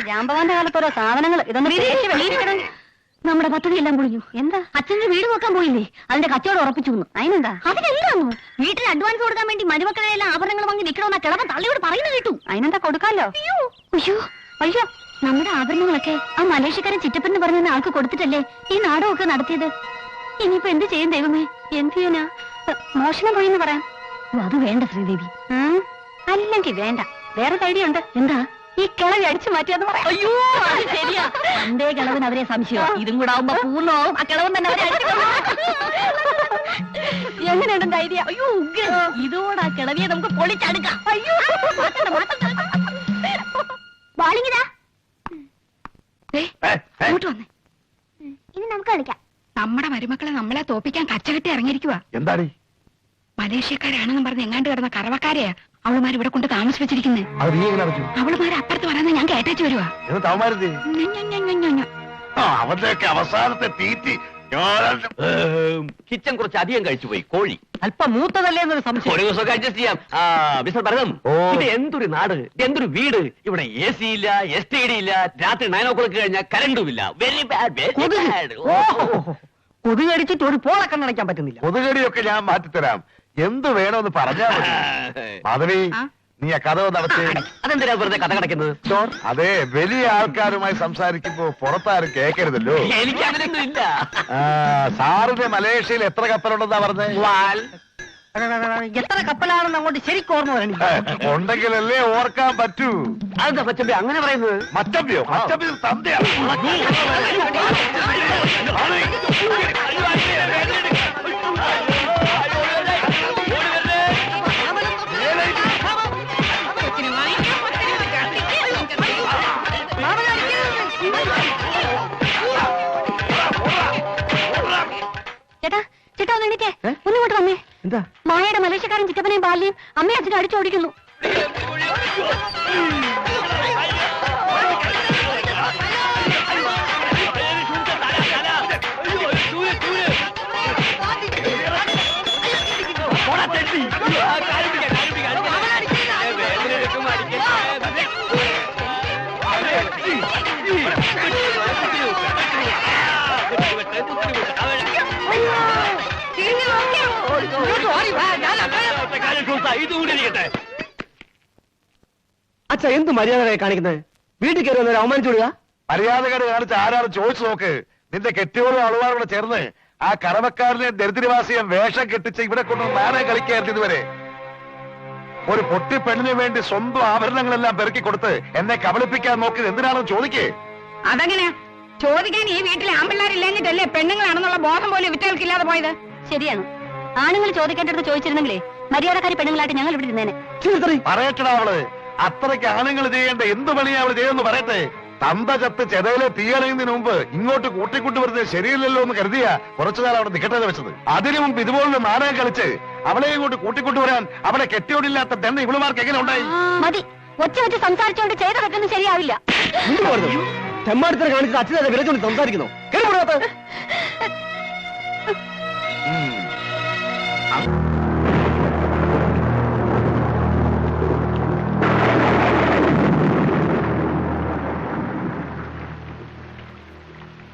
ജാമ്പവാന്റെ കാലത്ത് ഓരോ സാധനങ്ങൾ ഇതൊന്നും നമ്മുടെ പദ്ധതി എല്ലാം പൊളിഞ്ഞു. എന്താ? അച്ഛന്റെ വീട് നോക്കാൻ പോയില്ലേ? അതിന്റെ കച്ചവടം ഉറപ്പിച്ചു. അതിനെന്താ? അതിനെന്താന്നു? വീട്ടിൽ അഡ്വാൻസ് കൊടുക്കാൻ വേണ്ടി മരുമക്കളെ എല്ലാം ആഭരണങ്ങൾ വാങ്ങി നിൽക്കണമെന്ന കിളവൻ തള്ളിയോട് പറയുന്നത് കേട്ടു. അതിനെന്താ കൊടുക്കാലോ? അയ്യോ അയ്യോ, നമ്മുടെ ആഭരണങ്ങളൊക്കെ ആ മലേഷ്യക്കാരൻ ചിറ്റപ്പൻ പറഞ്ഞ ആൾക്ക് കൊടുത്തിട്ടല്ലേ ഈ നാടകമൊക്കെ നടത്തിയത്. ഇനിയിപ്പോ എന്ത് ചെയ്യും ദൈവമേ? എന്ത് ചെയ്യാനാ? മോഷണം പോയിന്ന് പറയാം. അത് വേണ്ട ശ്രീദേവി. അല്ലെങ്കിൽ വേണ്ട. വേറെ ഐഡിയ ഉണ്ട്. എന്താ? ഈ കിളവി അടിച്ചു മാറ്റിയെന്ന് പറയാം. അയ്യോ ശരിയാ. എന്തേ കിളവൻ അവരെ സംശയം. ഇതും കൂടെ ആവുമ്പോ പൂർണ്ണമാവും. ആ കിളവൻ തന്നെ അവരെ എങ്ങനെയുണ്ട് ഐഡിയ? അയ്യോ ഇതോടെ ആ കിളവിയെ നമുക്ക് പൊളിച്ചെടുക്കാം. അയ്യോ ബാലിങ്ങിതാ ഇങ്ങോട്ട് വന്നേ. ഇനി നമുക്ക് കളിക്കാം. നമ്മുടെ മരുമക്കളെ നമ്മളെ തോപ്പിക്കാൻ കച്ചകെട്ടി ഇറങ്ങിയിരിക്കുക. എന്താടി? മലേഷ്യക്കാരാണെന്നും പറഞ്ഞ് എങ്ങാണ്ട് കിടന്ന കറവക്കാരെയാ അവളുമാർ ഇവിടെ കൊണ്ട് താമസിപ്പിച്ചിരിക്കുന്നേ. അവളുമാര് അപ്പുറത്ത് പറയുന്നത് ഞാൻ കേട്ടേച്ചു വരുവാ. അവന്റെയൊക്കെ അവസാനത്തെ തീറ്റി കിച്ചൻ കുറച്ച് അധികം കഴിച്ചുപോയി. കോഴി അല്പം മൂത്തതല്ലേ എന്നൊരു സംശയം. ഒരു ദിവസമൊക്കെ അഡ്ജസ്റ്റ് ചെയ്യാം. മിസ്റ്റർ ഭരതം, ഇത് എന്തൊരു നാട്, എന്തൊരു വീട്. ഇവിടെ AC ഇല്ല, STD ഇല്ല, രാത്രി 9 o'clock കഴിഞ്ഞാൽ കരണ്ടും ഇല്ല. Very bad. കൊതുക് അടിച്ചിട്ട് ഒരു പോളൊക്കെ നടക്കാൻ പറ്റുന്നില്ല. കൊതുകടിയൊക്കെ ഞാൻ മാറ്റിത്തരാം. എന്ത് വേണമെന്ന് പറഞ്ഞാൽ മാധവി, നീ ആ കഥ നടത്തി. അതെന്തിനാ വെറുതെ കഥ കിടക്കുന്നത്? അതെ, വലിയ ആൾക്കാരുമായി സംസാരിക്കുമ്പോ പുറത്താരും കേൾക്കരുതല്ലോ. എനിക്ക് അങ്ങനെയൊന്നും ഇല്ല. സാറിന് മലേഷ്യയിൽ എത്ര കപ്പലുണ്ടെന്നാ പറഞ്ഞേ? എത്ര കപ്പലാണെന്ന് അങ്ങോട്ട് ശരിക്കും ഓർമ്മ വരണില്ല. ഉണ്ടെങ്കിലല്ലേ ഓർക്കാൻ പറ്റൂ. അതെന്താ പച്ചമ്പി അങ്ങനെ പറയുന്നത്? മച്ചമ്പിയോ? മച്ചമ്പി തന്തയാണ്. ചേട്ടാ ചേട്ടാ ഒന്ന് എണീറ്റേ. ഒന്നിങ്ങോട്ട് വന്നേ. എന്താ? മായയുടെ മലേഷ്യക്കാരൻ ചിറ്റപ്പനെയും ബാല്യം അമ്മയും അച്ഛനും അടിച്ചോടിക്കുന്നു. അച്ഛ എന്ത് മര്യാദ കാണിക്കുന്നത്? വീട്ടിൽ കയറി വന്നവരെ അവമാനിച്ചു വിടുക. മര്യാദകേട് കാണിച്ച് ആരാണ് ചോദിച്ചു നോക്ക്. നിന്റെ കെട്ടിയോടും ആളുകാരോട് ചേർന്ന് ആ കറവക്കാരനെ ദരിദ്രവാസിയെ വേഷം കെട്ടിച്ച് ഇവിടെ കൊണ്ട് നാടകം കളിക്കായിരുന്നു ഇതുവരെ. ഒരു പൊട്ടി പെണ്ണിന് വേണ്ടി സ്വന്തം ആഭരണങ്ങളെല്ലാം പെറുക്കി കൊടുത്ത് എന്നെ കബളിപ്പിക്കാൻ നോക്കിയത് എന്തിനാണെന്ന് ചോദിക്കേ. അതെങ്ങനെയാ ചോദിക്കാൻ? ഈ വീട്ടിലെ ആമ്പിള്ളാരില്ലെന്നിട്ടല്ലേ പെണ്ണുങ്ങളാണെന്നുള്ള ബോധം പോലും വിറ്റകൾക്കില്ലാതെ പോയത്. ശരിയാണ്. ആണുങ്ങൾ ചോദിക്കേണ്ടടുത്ത് ചോദിച്ചിരുന്നെങ്കിലേ മര്യാദക്കാരി പെണ്ണുങ്ങളായിട്ട് ഞങ്ങൾ ഇവിടെ ഇരുന്നേനെ. പറയട്ടടാ അവള്. അത്രയ്ക്ക് ആണുങ്ങൾ ചെയ്യേണ്ട എന്ത് പണിയാ അവള് ചെയ്യുമെന്ന് പറയട്ടെ. തന്ത ചത്ത് ചെതയിലെ തീയണയുന്നതിന് മുമ്പ് ഇങ്ങോട്ട് കൂട്ടിക്കൊണ്ടുവരുന്നത് ശരിയല്ലല്ലോ എന്ന് കരുതിയാ കുറച്ചുകാലം അവിടെ നിക്കട്ടെ വെച്ചത്. അതിനു മുമ്പ് ഇതുപോലുള്ള നാടകം കളിച്ച് അവളെ ഇങ്ങോട്ട് കൂട്ടിക്കൊണ്ടുവരാൻ അവളെ കെട്ടിയോടില്ലാത്ത തന്നെ ഇവളുമാർക്ക് എങ്ങനെ ഉണ്ടായി? മതി, ഒച്ച വെച്ച് സംസാരിച്ചോണ്ട് ചെയ്ത തെറ്റൊന്നും ശരിയാവില്ല. ചെമ്മാടത്തിന് കാണിച്ച് അച്ഛനെ വിരച്ചോണ്ട് സംസാരിക്കുന്നു.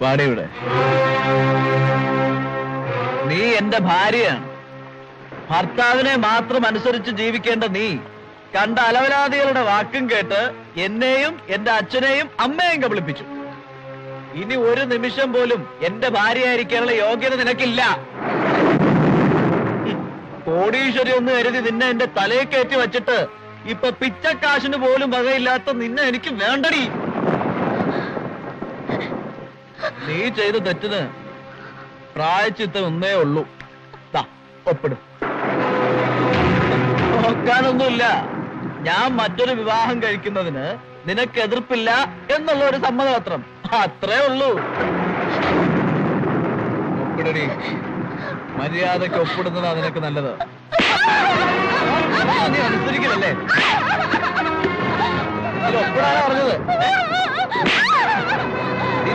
വാടയുടെ നീ എന്റെ ഭാര്യയാണ്. ഭർത്താവിനെ മാത്രം അനുസരിച്ച് ജീവിക്കേണ്ട നീ കണ്ട അലവലാദികളുടെ വാക്കും കേട്ട് എന്നെയും എന്റെ അച്ഛനെയും അമ്മയെയും കബളിപ്പിച്ചു. ഇനി ഒരു നിമിഷം പോലും എന്റെ ഭാര്യയായിരിക്കാനുള്ള യോഗ്യത നിനക്കില്ല. കോടീശ്വരി ഒന്ന് കരുതി നിന്നെ എന്റെ തലയെ കയറ്റി വെച്ചിട്ട് ഇപ്പൊ പിച്ചക്കാശിന് പോലും വകയില്ലാത്ത നിന്നെ എനിക്ക് വേണ്ടടി. നീ ചെയ്ത തെറ്റിന് പ്രായച്ചിത്തം ഒന്നേ ഉള്ളൂ. ഒപ്പിടും. നോക്കാനൊന്നുമില്ല. ഞാൻ മറ്റൊരു വിവാഹം കഴിക്കുന്നതിന് നിനക്ക് എതിർപ്പില്ല എന്നുള്ള ഒരു സമ്മതപത്രം, അത്രേ ഉള്ളൂ. ഒപ്പിടടി. മര്യാദക്ക് ഒപ്പിടുന്നതാ നിനക്ക് നല്ലത്. നീ അനുസരിക്കണല്ലേ? ഒപ്പിടാനാ പറഞ്ഞത്.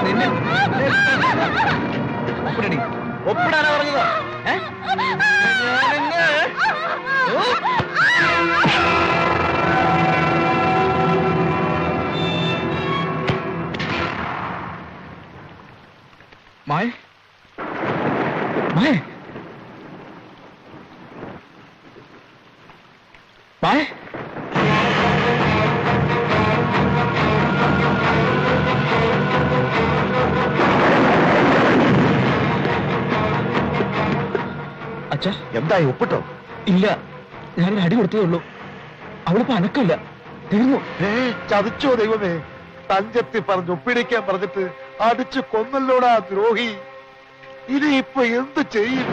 നിന്നെ ഒപ്പിടടി. ഒപ്പിടാനാ പറഞ്ഞത്. മായ മായ മായ അച്ഛാ എന്തായി ഒപ്പിട്ടോ? ഇല്ല, ഞാനൊരു അടി കൊടുത്തേ ഉള്ളൂ. അവളിപ്പോ അനക്കില്ല, തീർന്നു. ചതിച്ചോ ദൈവമേ, തഞ്ചത്തി പറഞ്ഞ് ഒപ്പിടിക്കാൻ പറഞ്ഞിട്ട് അടിച്ചു കൊന്നല്ലോടാ ദ്രോഹി. ഇനി ഇപ്പൊ എന്ത് ചെയ്യും?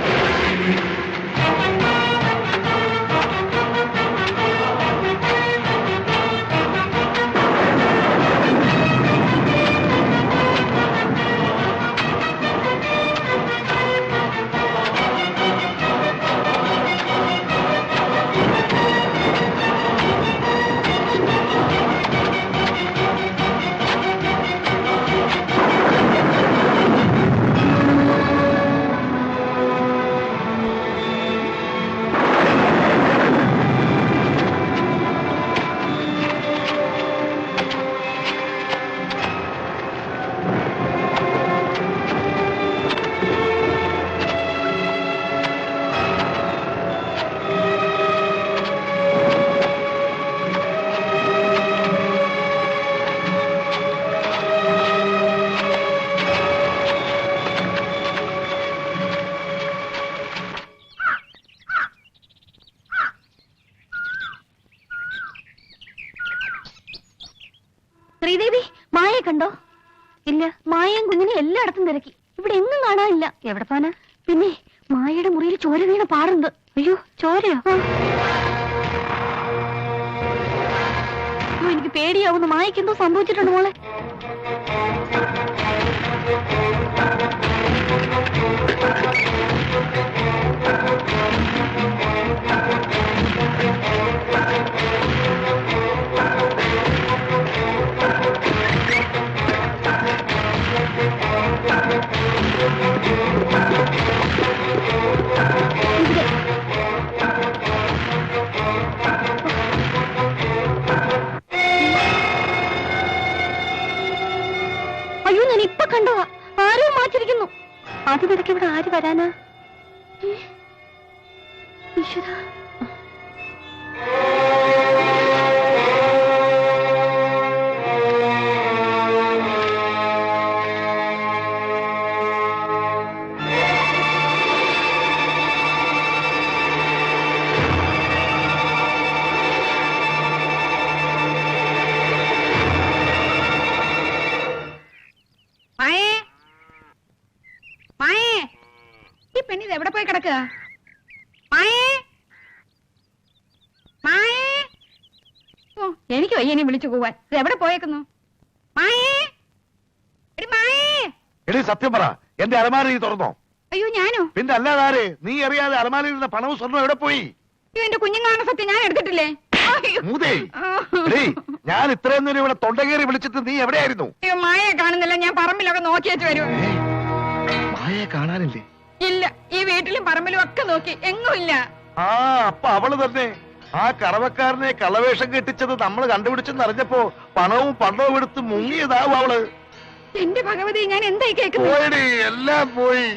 ശ്രീദേവി, മായയെ കണ്ടോ? ഇല്ല, മായയും കുഞ്ഞിനെ എല്ലായിടത്തും തിരക്കി, ഇവിടെ എങ്ങും കാണാനില്ല. എവിടെ പോനാ? പിന്നെ മായയുടെ മുറിയിൽ ചോര വീണ പാടുണ്ട്. അയ്യോ, ചോരയോ? എനിക്ക് പേടിയാവുന്നു. മായക്ക് എന്തോ സംഭവിച്ചിട്ടുണ്ട് മോളെ. അയ്യോ, ഞാൻ ഇപ്പൊ കണ്ടോ, ആരോ മാറ്റിരിക്കുന്നു. അതിനിടയ്ക്ക് ഇവിടെ ആര് വരാനാ? ഈശ്വരാ. എവിടെ പോയി കിടക്കുക? എനിക്ക് വയ്യ ഇനി വിളിച്ചു പോവാൻ. എവിടെ പോയേക്കുന്നു? എടി സത്യം പറ, എന്റെ അലമാര നീ തുറന്നോ? അയ്യോ, ഞാനോ? പിന്നെ അല്ലാതാരെ? നീ അറിയാതെ അലമാരയിരുന്ന പണവും സ്വർണ്ണവും എവിടെ പോയി? അയ്യോ, എന്റെ കുഞ്ഞുങ്ങളാണ് സത്യം, ഞാൻ എടുത്തിട്ടില്ലേ? മൂതേ, ഞാൻ ഇത്രയും നേരം ഇവിടെ തൊണ്ടകേറി വിളിച്ചിട്ട് നീ എവിടെയായിരുന്നു? അയ്യോ, മായയെ കാണുന്നില്ല. ഞാൻ പറമ്പിലൊക്കെ നോക്കിയേച്ച് വരും. മായയെ കാണാനില്ലേ? ഇല്ല, ഈ വീട്ടിലും പറമ്പിലും ഒക്കെ നോക്കി, എങ്ങും ഇല്ല. ആ, അപ്പൊ അവള് തന്നെ ആ കറവക്കാരനെ കളവേഷം കെട്ടിച്ചത് നമ്മൾ കണ്ടുപിടിച്ചെന്ന് അറിഞ്ഞപ്പോ പണവും പണ്ടവും എടുത്ത് മുങ്ങിയതാവും അവള്. എന്റെ ഭഗവതി, ഞാൻ എന്തായി കേൾക്കുന്നത്? പോയടി, എല്ലാം പോയി.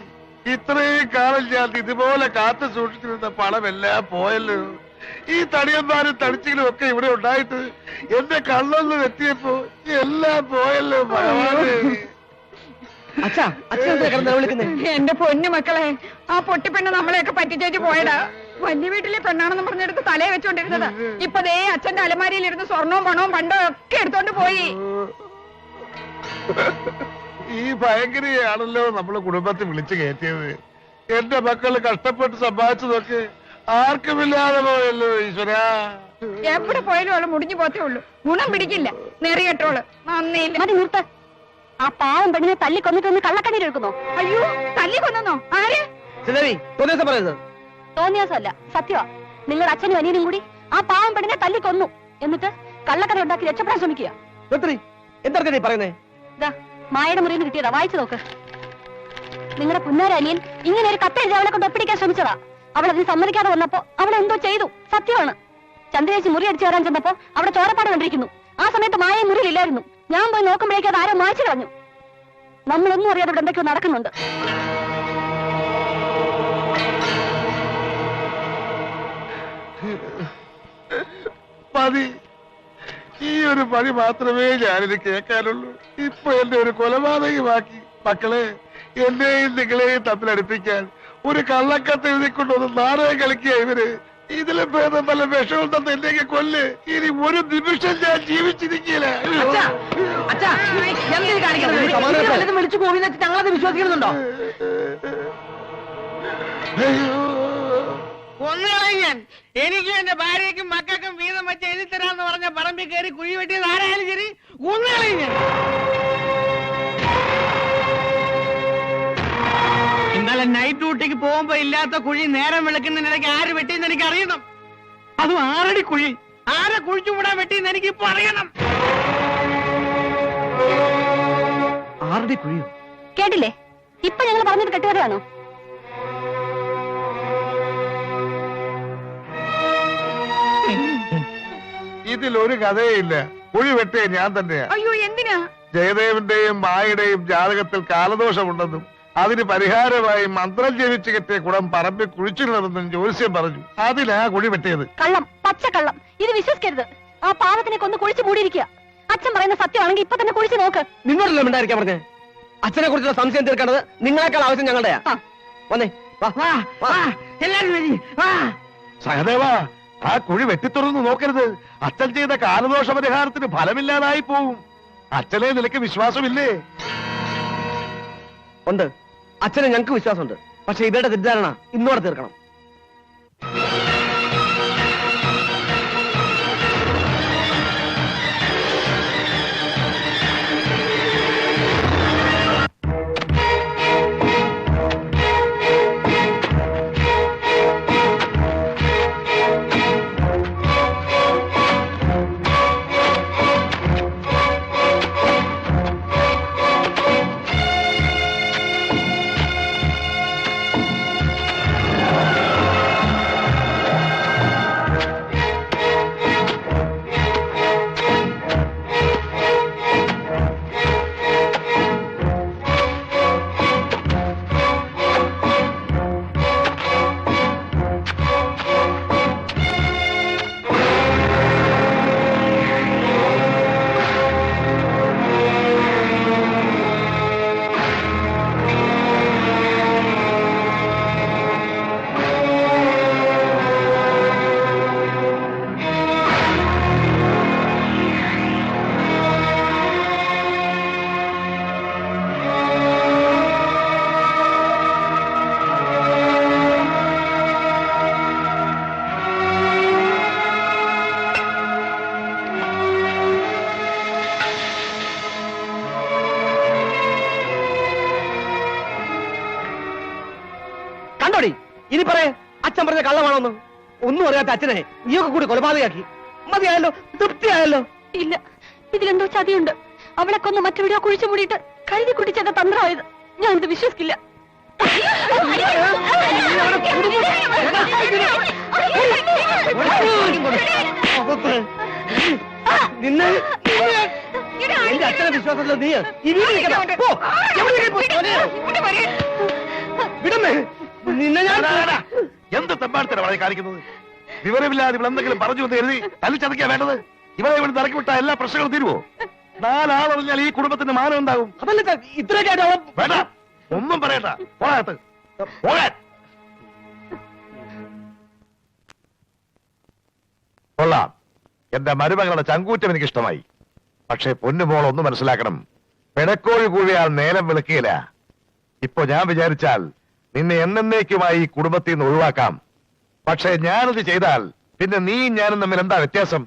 ഇത്രയും കാലം ഞാൻ ഇതുപോലെ കാത്തു സൂക്ഷിച്ചിരുന്ന പണമെല്ലാം പോയല്ലോ. ഈ തടിയന്മാരും തടിച്ചിലും ഒക്കെ ഇവിടെ ഉണ്ടായിട്ട് എന്റെ കണ്ണൊന്ന് എത്തിയപ്പോ എല്ലാം പോയല്ലോ ഭഗവാനെ. എന്റെ പൊന്നു മക്കളെ, ആ പൊട്ടിപ്പെണ്ണ് നമ്മളെയൊക്കെ പറ്റിച്ചേച്ച് പോയടാ. വലിയ വീട്ടിലെ പെണ്ണാണെന്ന് പറഞ്ഞെടുത്ത് തലയെ വെച്ചോണ്ടിരുന്നതാ. ഇപ്പൊ ദേ അച്ഛന്റെ അലമാരിയിൽ ഇരുന്ന് സ്വർണവും പണവും പണ്ടവും ഒക്കെ എടുത്തോണ്ട് പോയി. ഈ ഭയങ്കരയാണല്ലോ നമ്മള് കുടുംബത്തിൽ വിളിച്ചു കയറ്റിയത്. എന്റെ മക്കള് കഷ്ടപ്പെട്ട് സമ്പാദിച്ചതൊക്കെ ആർക്കുമില്ലാതെ പോയല്ലോ ഈശ്വരാ. എവിടെ പോയാലും അവള് മുടിഞ്ഞു പോത്തേ ഉള്ളൂ. ഗുണം പിടിക്കില്ല, നെറിയട്ടോള്. നന്ദിയില്ല. മതി, നിർത്ത. ആ പാവം പെണ്ണിനെ തല്ലിക്കൊന്നിട്ടൊന്ന് കള്ളക്കണ്ണീര് എടുക്കുന്നോ? അയ്യോ, തല്ലി കൊന്നോ? ആര്? തോന്നിയാസല്ല, സത്യമാ. നിങ്ങളുടെ അച്ഛനും അനിയനും കൂടി ആ പാവം പെണ്ണിനെ തല്ലിക്കൊന്നു. എന്നിട്ട് കള്ളക്കഥ ഉണ്ടാക്കി രക്ഷപ്പെടാൻ ശ്രമിക്കുക. ഇതാ മായയുടെ മുറിയിൽ നിന്ന് കിട്ടിയതാ, വായിച്ചു നോക്ക്. നിങ്ങളുടെ പുന്നാരനിയൻ ഇങ്ങനെ ഒരു കത്തെഴുതി അവളെ കൊണ്ട് ഒപ്പിടിക്കാൻ ശ്രമിച്ചതാ. അവൾ അതിന് സമ്മതിക്കാതെ വന്നപ്പോ അവൾ എന്തോ ചെയ്തു. സത്യമാണ്. ചന്ദ്രേച്ചി മുറി അടിച്ചു കയറാൻ ചെന്നപ്പോ അവിടെ ചോരപ്പാട് കണ്ടിരിക്കുന്നു. ആ സമയത്ത് മായ മുറിയിലില്ലായിരുന്നു. ഞാൻ പോയി നോക്കുമ്പോഴേക്കും അത് ആരോ മായ്ച്ചു കളഞ്ഞു. നമ്മളൊന്നും അറിയാതെ ഇവിടെ എന്തൊക്കെയോ നടക്കുന്നുണ്ട്. മതി, ഈ ഒരു പണി മാത്രമേ ഞാനിത് കേൾക്കാനുള്ളൂ. ഇപ്പൊ എന്റെ ഒരു കൊലപാതകമാക്കി. മക്കളെ, എന്നെയും നിങ്ങളെയും തമ്മിലടുപ്പിക്കാൻ ഒരു കള്ളക്കത്ത് എഴുതിക്കൊണ്ടൊന്ന് നാടകം കളിക്കുക ഇവര്. ഇതിലും ഭേദം വല്ല വിഷവും തന്ന് എന്നെയൊക്കെ കൊല്ല്. ഇനി ഒരു നിമിഷം ഞാൻ ജീവിച്ചിരിക്കില്ല. വിളിച്ചു പോവിന്ന് വെച്ച് ഞങ്ങളത് വിശ്വസിക്കുന്നുണ്ടോ? കൊന്നുകളയാൻ എനിക്ക് എന്റെ ഭാര്യയ്ക്കും മക്കൾക്കും വീതം വെച്ച് എഴുതി തരാന്ന് പറഞ്ഞ പറമ്പിൽ കയറി കുഴി വെട്ടിയത് ആരായാലും ശരി, കൊന്നുകളയാൻ. ഇന്നലെ നൈറ്റ് ഡ്യൂട്ടിക്ക് പോകുമ്പോ ഇല്ലാത്ത കുഴി നേരം വിളക്കുന്നതിനിടയ്ക്ക് ആര് വെട്ടിയെന്ന് എനിക്ക് അറിയണം. അതും 6 അടി കുഴി. ആരെ കുഴിച്ചു വിടാൻ വെട്ടിയെന്ന് എനിക്ക് ഇപ്പൊ അറിയണം. 6 അടി കുഴിയോ? കേട്ടില്ലേ? ഇപ്പൊ ഞങ്ങൾ പറഞ്ഞത് കെട്ടുകഥയാണോ? ഇതിലൊരു കഥയില്ല. കുഴി വെട്ടിയ ഞാൻ തന്നെയാ. അയ്യോ, എന്തിനാ? ജയദേവന്റെയും മായയുടെയും ജാതകത്തിൽ കാലദോഷമുണ്ടെന്നും അതിന് പരിഹാരമായി മന്ത്രം ജപിച്ച് കെട്ടിയ കുടം പറമ്പിൽ കുഴിച്ചിടണമെന്നും ജ്യോത്സ്യം പറഞ്ഞു. അതിലാ കുഴി വെട്ടിയത്. കള്ളം, പച്ചക്കള്ളം. ഇത് വിശ്വസിക്കരുത്. ആ പാവത്തിനെ കൊന്ന് കുഴിച്ചു മൂടിയിരിക്കുക. അച്ഛൻ പറയുന്ന സത്യമാണെങ്കിൽ ഇപ്പൊ തന്നെ കുഴിച്ചു നോക്ക്. നിന്നോടല്ലോ മിണ്ടായിരിക്കാൻ പറഞ്ഞേ. അച്ഛനെ കുറിച്ചുള്ള സംശയം തീർക്കേണ്ടത് നിങ്ങളെക്കാൾ ആവശ്യം ഞങ്ങളുടെയാ. വന്നേ, വാ. എല്ലാരും വരി, വാ. സഹദേവ, ആ കുഴി വെട്ടിത്തുറന്ന് നോക്കരുത്. അച്ഛൻ ചെയ്ത കാലദോഷ പരിഹാരത്തിന് ഫലമില്ലാതായി പോവും. അച്ഛനെ നിനക്ക് വിശ്വാസമില്ലേ? ഉണ്ട്. അച്ഛനെ ഞങ്ങൾക്ക് വിശ്വാസമുണ്ട്. പക്ഷെ ഇവരുടെ തെറ്റിദ്ധാരണ ഇന്നോടെ തീർക്കണം. കണ്ടോടി, ഇനി പറയേ അച്ഛൻ പറഞ്ഞ കള്ളമാണോന്ന്. ഒന്നും അറിയാത്ത അച്ഛനെ നീയൊക്കെ കൂടി കൊലപാതകയാക്കി. മതിയായല്ലോ, തൃപ്തിയായല്ലോ. ഇല്ല, ഇതിലെന്തോ ചതിയുണ്ട്. അവളെ കൊന്ന് മറ്റെവിടെയോ കുഴിച്ചു മൂടിയിട്ട് കഴുതി കുടിച്ചത് തന്ത്രമായത്. ഞാനിത് വിശ്വസിക്കില്ല. നിന്നെ എന്റെ അച്ഛനെ വിശ്വാസത്തിലോ നീ വിടമേ. നിന്നെ ഞാൻ എന്ത് തെമ്മാടത്തിനാണ് കാണിക്കുന്നത്? വിവരമില്ലാതെ ഇവിടെ എന്തെങ്കിലും പറഞ്ഞു എന്ന് കരുതി തല്ലിച്ചതയ്ക്കാ വേണ്ടത്. ഇവരെ ഇവിടെ ഇറക്കി വിട്ടാ എല്ലാ പ്രശ്നങ്ങളും തീരുവോ? 4 ആളറിഞ്ഞാൽ ഈ കുടുംബത്തിന്റെ മാനം ഉണ്ടാകും. അതല്ല ഇത്രയൊക്കെ വേണ്ട, ഒന്നും പറയണ്ട. പോകാത്ത പോകാൻ കൊള്ളാം. എന്റെ മരുമകളുടെ ചങ്കൂറ്റം എനിക്ക് ഇഷ്ടമായി. പക്ഷേ പൊന്നുമോൾ ഒന്ന് മനസ്സിലാക്കണം, പിടക്കോഴി കൂടിയാൽ നേരം വിളിക്കുകയില്ല. ഇപ്പൊ ഞാൻ വിചാരിച്ചാൽ നിന്നെ എന്നേക്കുമായി ഈ കുടുംബത്തിൽ നിന്ന് ഒഴിവാക്കാം. പക്ഷെ ഞാനത് ചെയ്താൽ പിന്നെ നീ ഞാനും തമ്മിൽ എന്താ വ്യത്യാസം?